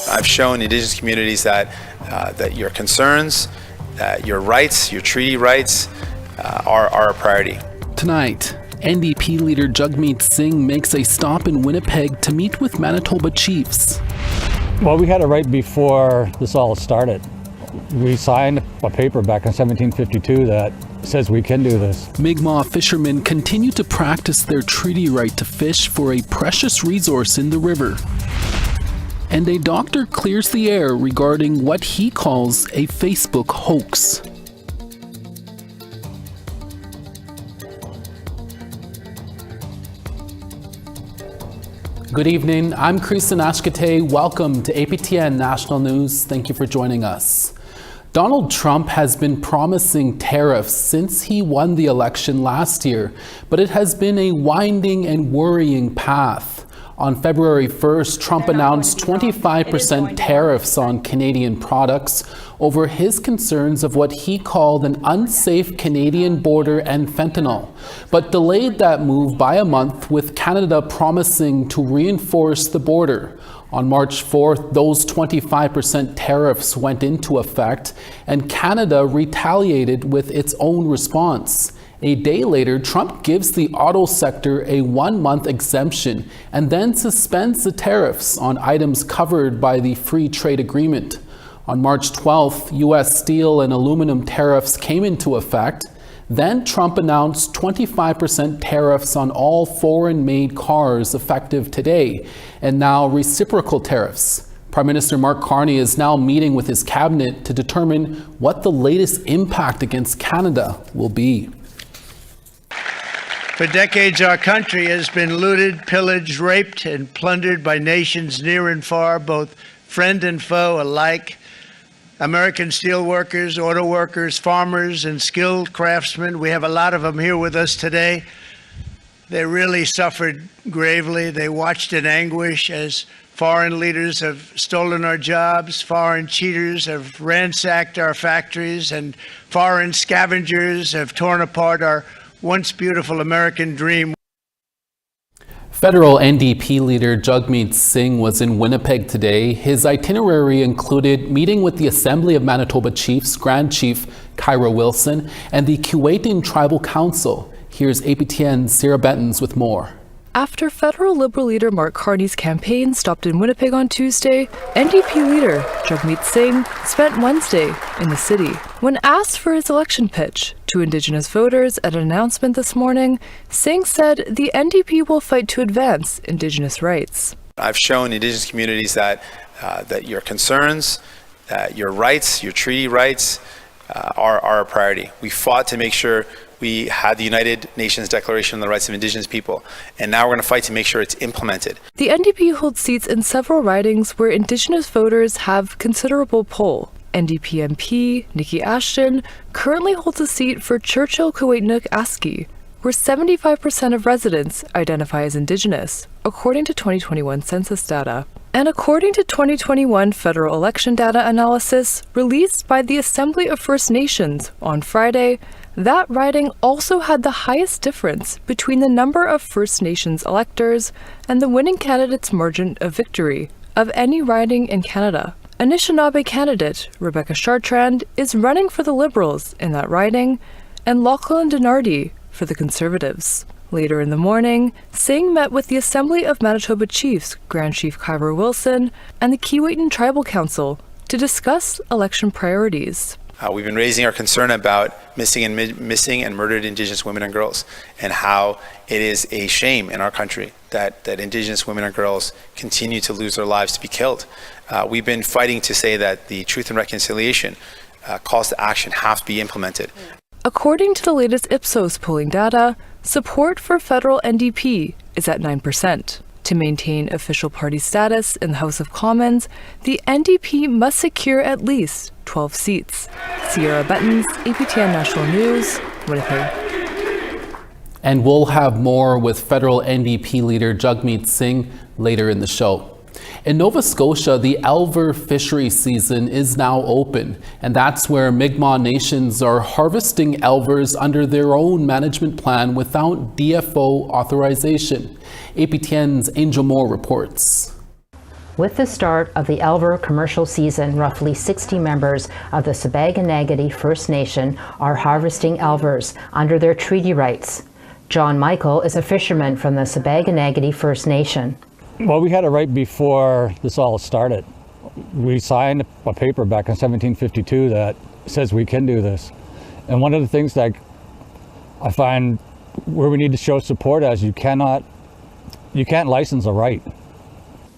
I've shown Indigenous communities that your concerns, your rights, your treaty rights are a priority. Tonight, NDP Leader Jagmeet Singh makes a stop in Winnipeg to meet with Manitoba chiefs. Well, we had it right before this all started. We signed a paper back in 1752 that says we can do this. Mi'kmaq fishermen continue to practice their treaty right to fish for a precious resource in the river. And a doctor clears the air regarding what he calls a Facebook hoax. Good evening, I'm Kristen Ashkate. Welcome to APTN National News. Thank you for joining us. Donald Trump has been promising tariffs since he won the election last year, but it has been a winding and worrying path. On February 1st, Trump announced 25% tariffs on Canadian products over his concerns of what he called an unsafe Canadian border and fentanyl, but delayed that move by a month, with Canada promising to reinforce the border. On March 4th, those 25% tariffs went into effect, and Canada retaliated with its own response. A day later, Trump gives the auto sector a 1-month exemption and then suspends the tariffs on items covered by the free trade agreement. On March 12th, U.S. steel and aluminum tariffs came into effect. Then Trump announced 25% tariffs on all foreign-made cars effective today, and now reciprocal tariffs. Prime Minister Mark Carney is now meeting with his cabinet to determine what the latest impact against Canada will be. For decades, our country has been looted, pillaged, raped, and plundered by nations near and far, both friend and foe alike. American steel workers, auto workers, farmers, and skilled craftsmen. We have a lot of them here with us today. They really suffered gravely. They watched in anguish as foreign leaders have stolen our jobs, foreign cheaters have ransacked our factories, and foreign scavengers have torn apart our once beautiful American dream. Federal NDP leader Jagmeet Singh was in Winnipeg today. His itinerary included meeting with the Assembly of Manitoba Chiefs, Grand Chief Kyra Wilson, and the Keewatin Tribal Council. Here's APTN's Sarah Bentons with more. After federal Liberal leader Mark Carney's campaign stopped in Winnipeg on Tuesday, NDP leader Jagmeet Singh spent Wednesday in the city. When asked for his election pitch to Indigenous voters at an announcement this morning, Singh said the NDP will fight to advance Indigenous rights. I've shown Indigenous communities that your concerns, your rights, your treaty rights are a priority. We fought to make sure we had the United Nations Declaration on the Rights of Indigenous People, and now we're going to fight to make sure it's implemented. The NDP holds seats in several ridings where Indigenous voters have considerable pull. NDP MP Nikki Ashton currently holds a seat for Churchill-Keewatin-Aski, where 75% of residents identify as Indigenous, according to 2021 census data. And according to 2021 federal election data analysis released by the Assembly of First Nations on Friday, that riding also had the highest difference between the number of First Nations electors and the winning candidate's margin of victory of any riding in Canada. Anishinaabe candidate Rebecca Chartrand is running for the Liberals in that riding, and Lachlan Denardy for the Conservatives. Later in the morning, Singh met with the Assembly of Manitoba Chiefs, Grand Chief Kyra Wilson, and the Keewatin Tribal Council to discuss election priorities. We've been raising our concern about missing and murdered Indigenous women and girls, and how it is a shame in our country that Indigenous women and girls continue to lose their lives, to be killed. We've been fighting to say that the Truth and Reconciliation calls to action have to be implemented. According to the latest Ipsos polling data, support for federal NDP is at 9%. To maintain official party status in the House of Commons, the NDP must secure at least 12 seats. Sierra Bentons, APTN National News, Winnipeg. And we'll have more with federal NDP leader Jagmeet Singh later in the show. In Nova Scotia, the Elver fishery season is now open, and that's where Mi'kmaq nations are harvesting elvers under their own management plan without DFO authorization. APTN's Angel Moore reports. With the start of the Elver commercial season, roughly 60 members of the Sipekne'katik First Nation are harvesting elvers under their treaty rights. John Michael is a fisherman from the Sipekne'katik First Nation. Well, we had it right before this all started. We signed a paper back in 1752 that says we can do this. And one of the things that I find where we need to show support as you can't license a right.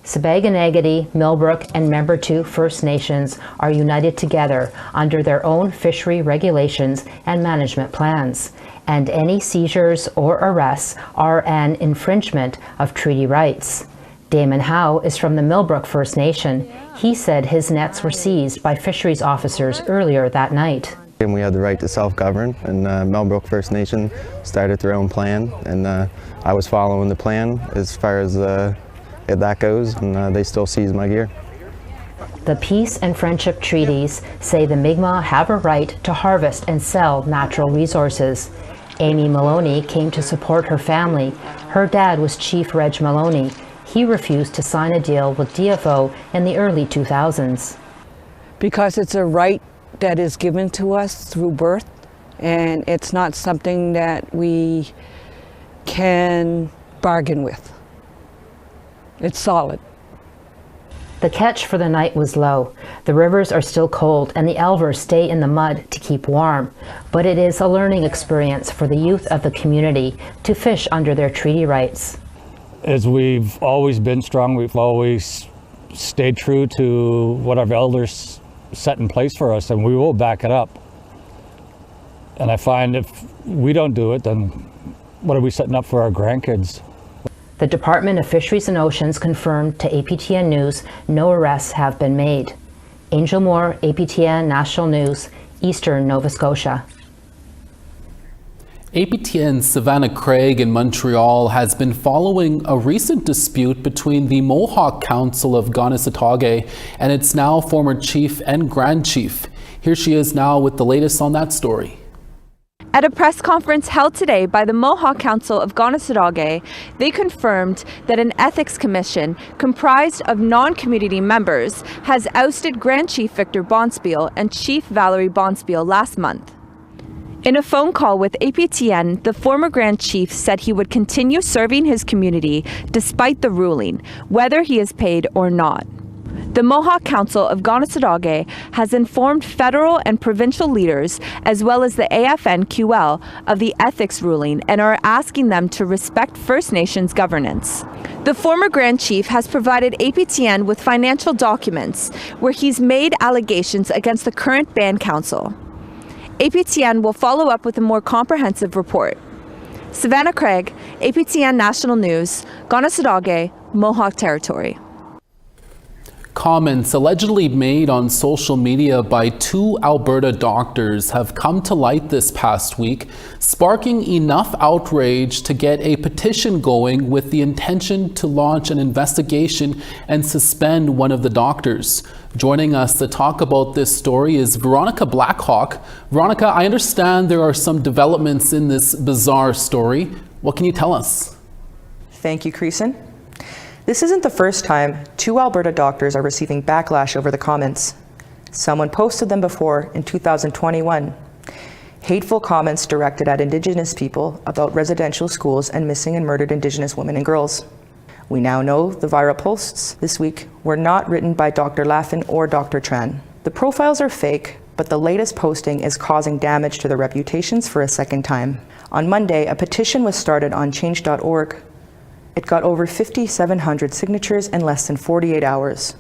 Sipekne'katik, Millbrook, and Member 2 First Nations are united together under their own fishery regulations and management plans, and any seizures or arrests are an infringement of treaty rights. Damon Howe is from the Millbrook First Nation. He said his nets were seized by fisheries officers earlier that night. And we had the right to self-govern, and Millbrook First Nation started their own plan, and I was following the plan as far as that goes, and they still seize my gear. The peace and friendship treaties say the Mi'kmaq have a right to harvest and sell natural resources. Amy Maloney came to support her family. Her dad was Chief Reg Maloney. He refused to sign a deal with DFO in the early 2000s. Because it's a right that is given to us through birth, and it's not something that we can bargain with. It's solid. The catch for the night was low. The rivers are still cold and the elvers stay in the mud to keep warm. But it is a learning experience for the youth of the community to fish under their treaty rights. As we've always been strong, we've always stayed true to what our elders set in place for us, and we will back it up. And I find if we don't do it, then what are we setting up for our grandkids? The Department of Fisheries and Oceans confirmed to APTN News no arrests have been made. Angel Moore, APTN National News, Eastern Nova Scotia. APTN's Savannah Craig in Montreal has been following a recent dispute between the Mohawk Council of Kanesatake and its now former chief and grand chief. Here she is now with the latest on that story. At a press conference held today by the Mohawk Council of Kanesatake, they confirmed that an ethics commission comprised of non-community members has ousted Grand Chief Victor Bonspiel and Chief Valerie Bonspiel last month. In a phone call with APTN, the former Grand Chief said he would continue serving his community despite the ruling, whether he is paid or not. The Mohawk Council of Kanesatake has informed federal and provincial leaders, as well as the AFN-QL, of the ethics ruling and are asking them to respect First Nations governance. The former Grand Chief has provided APTN with financial documents where he's made allegations against the current band council. APTN will follow up with a more comprehensive report. Savannah Craig, APTN National News, Kanesatake, Mohawk Territory. Comments allegedly made on social media by two Alberta doctors have come to light this past week, sparking enough outrage to get a petition going with the intention to launch an investigation and suspend one of the doctors. Joining us to talk about this story is Veronica Blackhawk. Veronica, I understand there are some developments in this bizarre story. What can you tell us? Thank you, Creason. This isn't the first time two Alberta doctors are receiving backlash over the comments. Someone posted them before in 2021. Hateful comments directed at Indigenous people about residential schools and missing and murdered Indigenous women and girls. We now know the viral posts this week were not written by Dr. Laffin or Dr. Tran. The profiles are fake, but the latest posting is causing damage to their reputations for a second time. On Monday, a petition was started on change.org. It got over 5,700 signatures in less than 48 hours.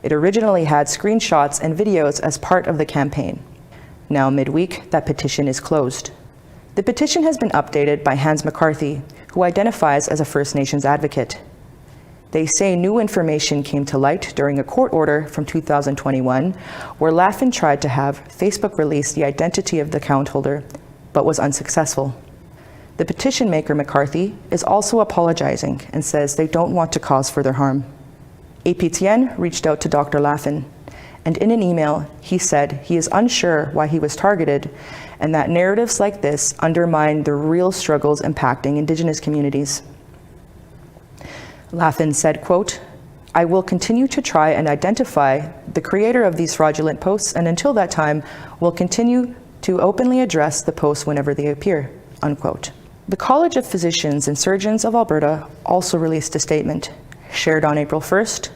It originally had screenshots and videos as part of the campaign. Now midweek, that petition is closed. The petition has been updated by Hans McCarthy, who identifies as a First Nations advocate. They say new information came to light during a court order from 2021, where Laffin tried to have Facebook release the identity of the account holder, but was unsuccessful. The petition maker, McCarthy, is also apologizing and says they don't want to cause further harm. APTN reached out to Dr. Laffin, and in an email, he said he is unsure why he was targeted and that narratives like this undermine the real struggles impacting Indigenous communities. Laffin said, quote, I will continue to try and identify the creator of these fraudulent posts, and until that time, will continue to openly address the posts whenever they appear," unquote. The College of Physicians and Surgeons of Alberta also released a statement. Shared on April 1st,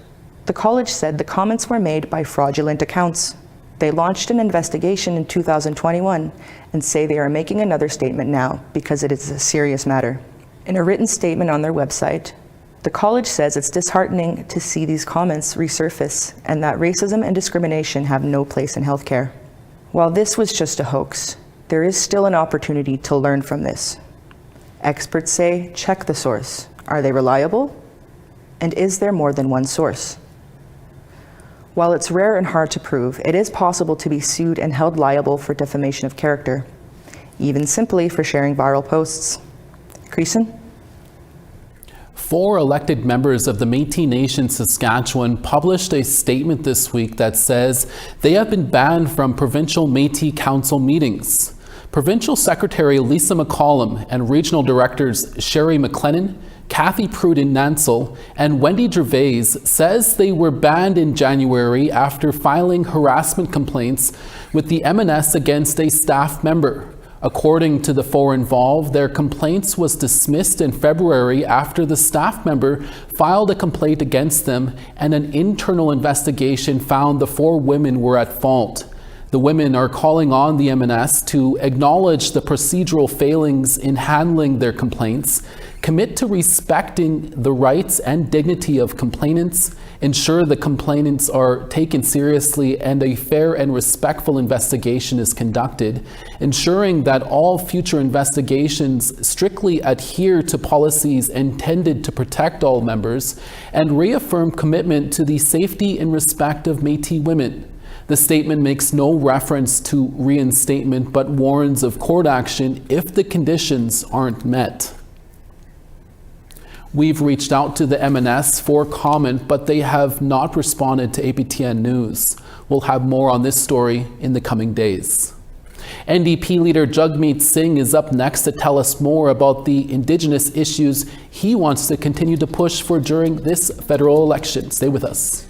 the college said the comments were made by fraudulent accounts. They launched an investigation in 2021 and say they are making another statement now because it is a serious matter. In a written statement on their website, the college says it's disheartening to see these comments resurface and that racism and discrimination have no place in healthcare. While this was just a hoax, there is still an opportunity to learn from this. Experts say check the source. Are they reliable? And is there more than one source? While it's rare and hard to prove, it is possible to be sued and held liable for defamation of character, even simply for sharing viral posts. Creason? 4 elected members of the Métis Nation Saskatchewan published a statement this week that says they have been banned from provincial Métis Council meetings. Provincial Secretary Lisa McCollum and Regional Directors Sherry McLennan, Kathy Pruden-Nansel, and Wendy Gervais says they were banned in January after filing harassment complaints with the MNS against a staff member. According to the 4 involved, their complaints was dismissed in February after the staff member filed a complaint against them and an internal investigation found the 4 women were at fault. The women are calling on the MNS to acknowledge the procedural failings in handling their complaints, commit to respecting the rights and dignity of complainants, ensure the complainants are taken seriously and a fair and respectful investigation is conducted, ensuring that all future investigations strictly adhere to policies intended to protect all members, and reaffirm commitment to the safety and respect of Métis women. The statement makes no reference to reinstatement but warns of court action if the conditions aren't met. We've reached out to the MNS for comment, but they have not responded to APTN News. We'll have more on this story in the coming days. NDP Leader Jagmeet Singh is up next to tell us more about the Indigenous issues he wants to continue to push for during this federal election. Stay with us.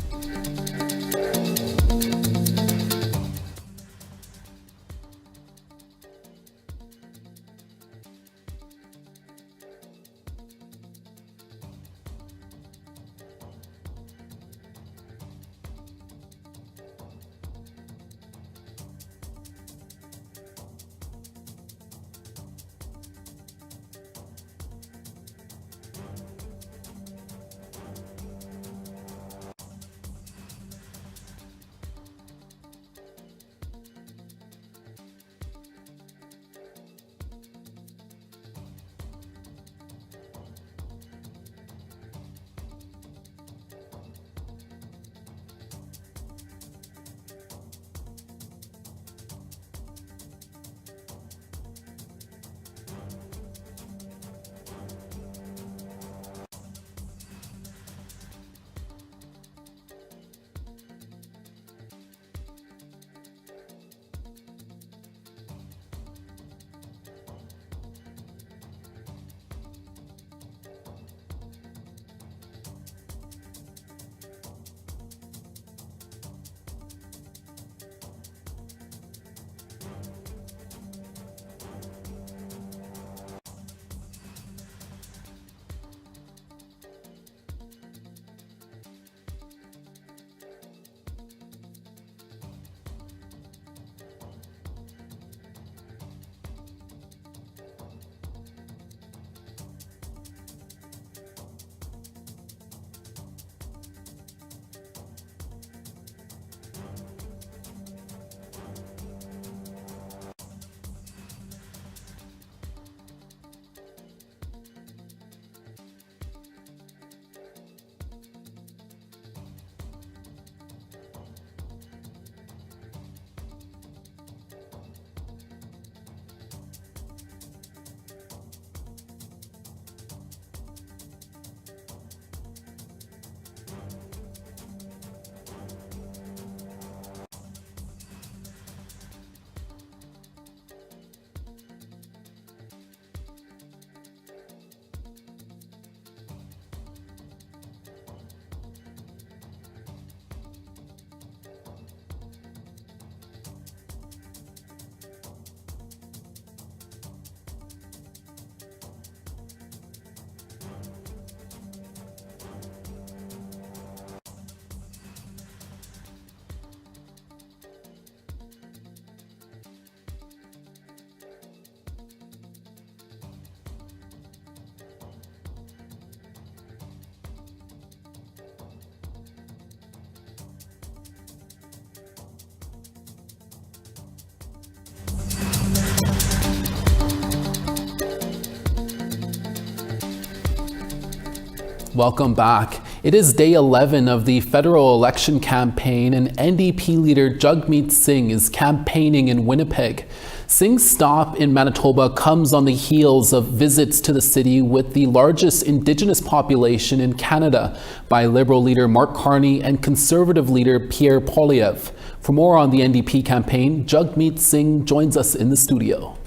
Welcome back. It is day 11 of the federal election campaign, and NDP leader Jagmeet Singh is campaigning in Winnipeg. Singh's stop in Manitoba comes on the heels of visits to the city with the largest Indigenous population in Canada by Liberal leader Mark Carney and Conservative leader Pierre Poilievre. For more on the NDP campaign, Jagmeet Singh joins us in the studio.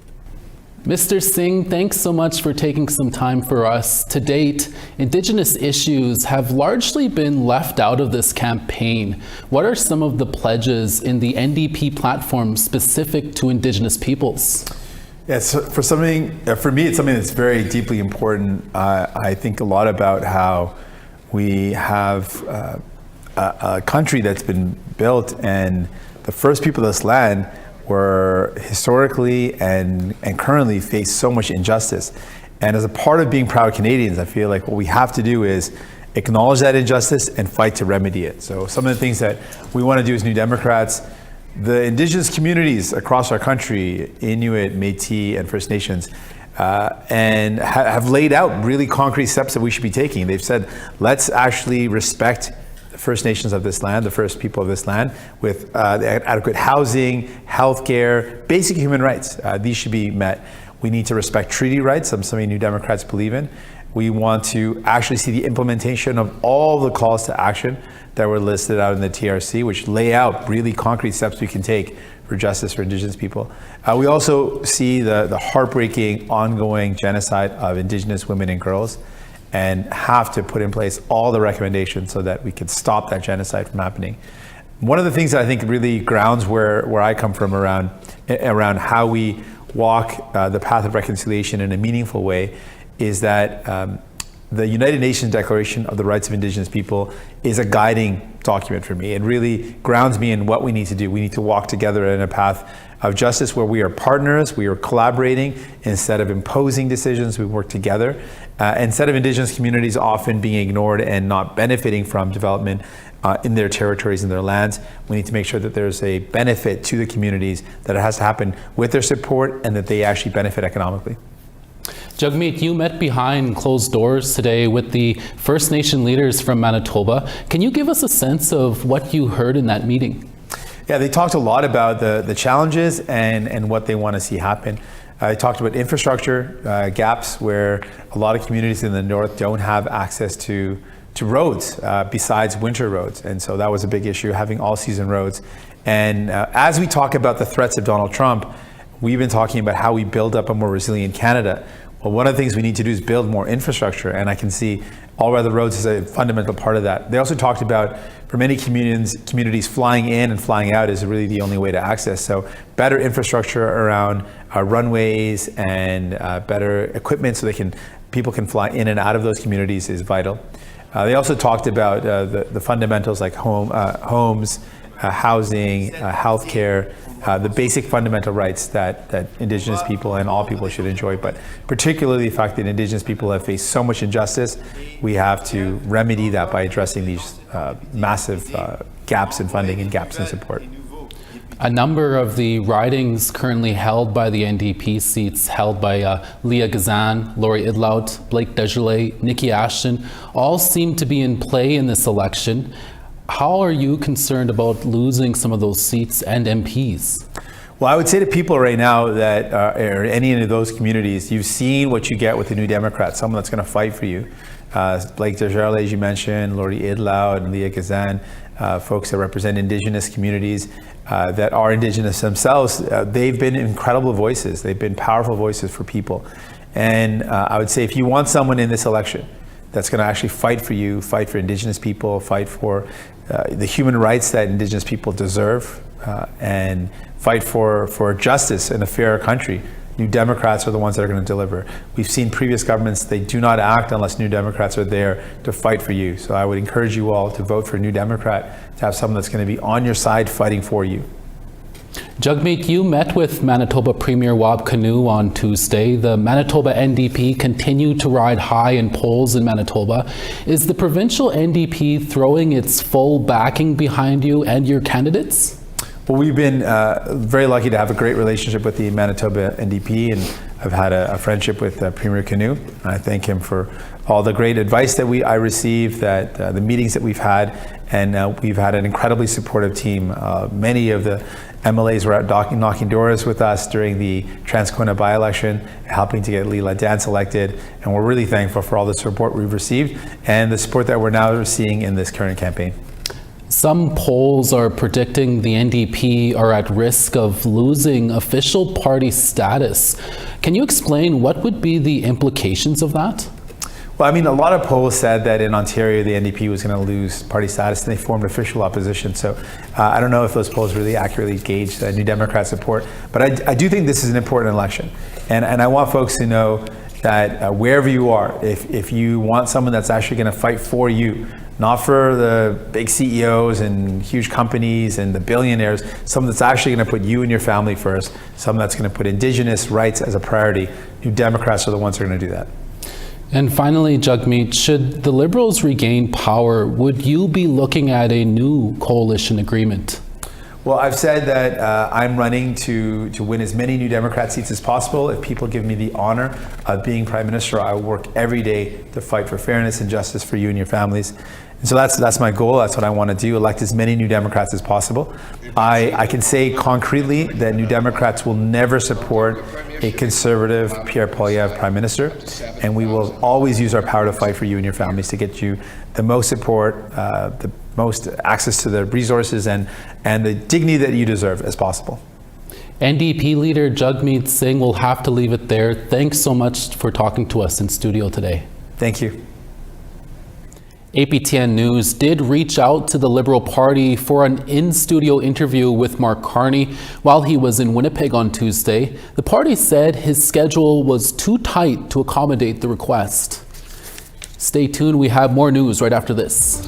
Mr. Singh, thanks so much for taking some time for us. To date, Indigenous issues have largely been left out of this campaign. What are some of the pledges in the NDP platform specific to Indigenous peoples? Yes, for me, it's something that's very deeply important. I think a lot about how we have a country that's been built, and the first people of this land were historically and currently face so much injustice. And as a part of being proud Canadians, I feel like what we have to do is acknowledge that injustice and fight to remedy it. So some of the things that we want to do as New Democrats, the Indigenous communities across our country, Inuit, Métis, and First Nations, and have laid out really concrete steps that we should be taking. They've said, let's actually respect First Nations of this land, the first people of this land, with adequate housing, healthcare, basic human rights. These should be met. We need to respect treaty rights, something New Democrats believe in. We want to actually see the implementation of all the calls to action that were listed out in the TRC, which lay out really concrete steps we can take for justice for Indigenous people. We also see the heartbreaking ongoing genocide of Indigenous women and girls, and have to put in place all the recommendations so that we can stop that genocide from happening. One of the things that I think really grounds where I come from around how we walk the path of reconciliation in a meaningful way is that the United Nations Declaration of the Rights of Indigenous People is a guiding document for me. It really grounds me in what we need to do. We need to walk together in a path of justice where we are partners, we are collaborating. Instead of imposing decisions, we work together. Instead of Indigenous communities often being ignored and not benefiting from development in their territories and their lands, we need to make sure that there's a benefit to the communities, that it has to happen with their support and that they actually benefit economically. Jagmeet, you met behind closed doors today with the First Nation leaders from Manitoba. Can you give us a sense of what you heard in that meeting? Yeah, they talked a lot about the challenges and what they want to see happen. They talked about infrastructure gaps where a lot of communities in the north don't have access to roads besides winter roads. And so that was a big issue, having all-season roads. And as we talk about the threats of Donald Trump, we've been talking about how we build up a more resilient Canada. Well, one of the things we need to do is build more infrastructure, and I can see all weather roads is a fundamental part of that. They also talked about, for many communities, flying in and flying out is really the only way to access. So better infrastructure around runways and better equipment so people can fly in and out of those communities is vital. They also talked about the fundamentals like homes, housing, healthcare, the basic fundamental rights that Indigenous people and all people should enjoy, but particularly the fact that Indigenous people have faced so much injustice. We have to remedy that by addressing these massive gaps in funding and gaps in support. A number of the ridings currently held by the NDP, seats held by Leah Gazan, Laurie Idlout, Blake Desjardins, Nikki Ashton, all seem to be in play in this election. How are you concerned about losing some of those seats and MPs? Well, I would say to people right now that are any of those communities, you've seen what you get with the New Democrats, someone that's going to fight for you. Blake Desjardins, as you mentioned, Laurie Idlout and Leah Gazan, folks that represent Indigenous communities that are Indigenous themselves. They've been incredible voices. They've been powerful voices for people. And I would say if you want someone in this election that's going to actually fight for you, fight for Indigenous people, fight for the human rights that Indigenous people deserve, and fight for justice in a fairer country, New Democrats are the ones that are going to deliver. We've seen previous governments, they do not act unless New Democrats are there to fight for you. So I would encourage you all to vote for a New Democrat, to have someone that's going to be on your side fighting for you. Jagmeet, you met with Manitoba Premier Wab Kinew on Tuesday. The Manitoba NDP continued to ride high in polls in Manitoba. Is the provincial NDP throwing its full backing behind you and your candidates? Well, we've been very lucky to have a great relationship with the Manitoba NDP, and I've had a friendship with Premier Canoe, and I thank him for all the great advice that I received, that the meetings that we've had, and we've had an incredibly supportive team. Many of the MLAs were out knocking doors with us during the Transcona by-election, helping to get Leela Dance elected, and we're really thankful for all the support we've received and the support that we're now seeing in this current campaign. Some polls are predicting the NDP are at risk of losing official party status. Can you explain what would be the implications of that? Well, I mean, a lot of polls said that in Ontario, the NDP was going to lose party status, and they formed official opposition. So I don't know if those polls really accurately gauged New Democrat support, but I do think this is an important election. And I want folks to know that wherever you are, if you want someone that's actually going to fight for you, not for the big CEOs and huge companies and the billionaires, someone that's actually going to put you and your family first, someone that's going to put Indigenous rights as a priority, New Democrats are the ones who are going to do that. And finally, Jagmeet, should the Liberals regain power, would you be looking at a new coalition agreement? Well, I've said that I'm running to win as many New Democrat seats as possible. If people give me the honor of being Prime Minister, I will work every day to fight for fairness and justice for you and your families. And so that's my goal. That's what I want to do, elect as many New Democrats as possible. I can say concretely that New Democrats will never support a conservative Pierre Poilievre Prime Minister, and we will always use our power to fight for you and your families to get you the most support, the most access to the resources and the dignity that you deserve as possible. NDP Leader Jagmeet Singh will have to leave it there. Thanks so much for talking to us in studio today. Thank you. APTN News did reach out to the Liberal Party for an in-studio interview with Mark Carney while he was in Winnipeg on Tuesday. The party said his schedule was too tight to accommodate the request. Stay tuned, we have more news right after this.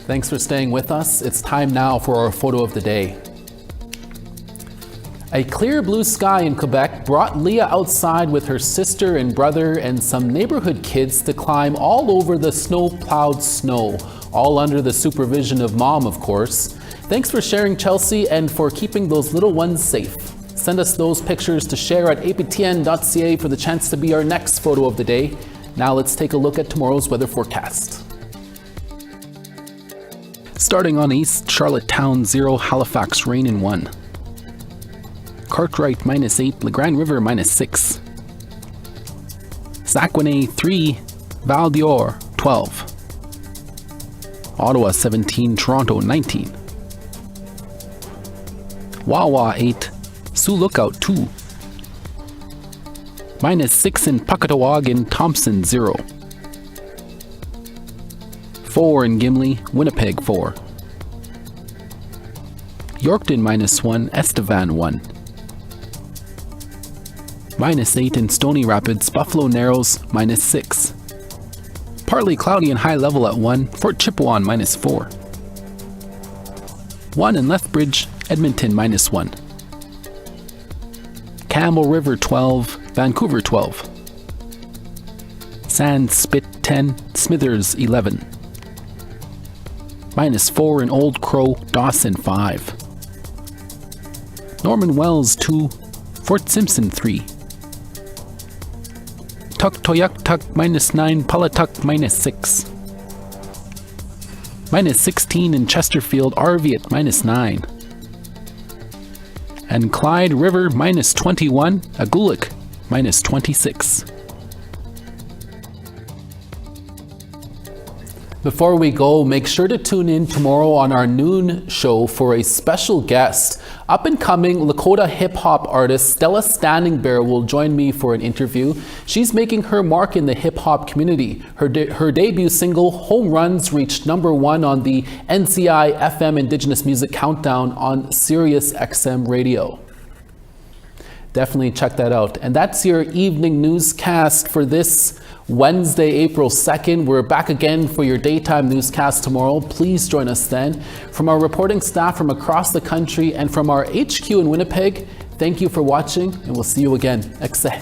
Thanks for staying with us. It's time now for our photo of the day. A clear blue sky in Quebec brought Leah outside with her sister and brother and some neighborhood kids to climb all over the snow-plowed snow, all under the supervision of Mom, of course. Thanks for sharing, Chelsea, and for keeping those little ones safe. Send us those pictures to share at aptn.ca for the chance to be our next photo of the day. Now let's take a look at tomorrow's weather forecast. Starting on east, Charlottetown 0, Halifax rain in 1. Cartwright -8, La Grande River -6. Saguenay 3, Val d'Or 12. Ottawa 17, Toronto 19. Wawa 8, Sioux Lookout 2. -6 in Puckatawagan, Thompson 0. 4 in Gimli, Winnipeg 4. Yorkton -1, Estevan 1. -8 in Stony Rapids, Buffalo Narrows -6. Partly cloudy and high level at 1, Fort Chipewyan -4. 1 in Lethbridge, Edmonton -1. Campbell River 12, Vancouver 12. Sandspit 10, Smithers 11. -4 in Old Crow, Dawson 5. Norman Wells 2, Fort Simpson 3. Tuktoyaktuk -9, Palatuk -6. -16 in Chesterfield, Arviat -9. And Clyde River -21, Agulik -26. Before we go, make sure to tune in tomorrow on our noon show for a special guest. Up-and-coming Lakota hip-hop artist Stella Standing Bear will join me for an interview. She's making her mark in the hip-hop community. Her debut single, Home Runs, reached #1 on the NCI FM Indigenous Music Countdown on Sirius XM Radio. Definitely check that out. And that's your evening newscast for this Wednesday, April 2nd. We're back again for your daytime newscast tomorrow. Please join us then. From our reporting staff from across the country and from our HQ in Winnipeg, thank you for watching, and we'll see you again. Ekse.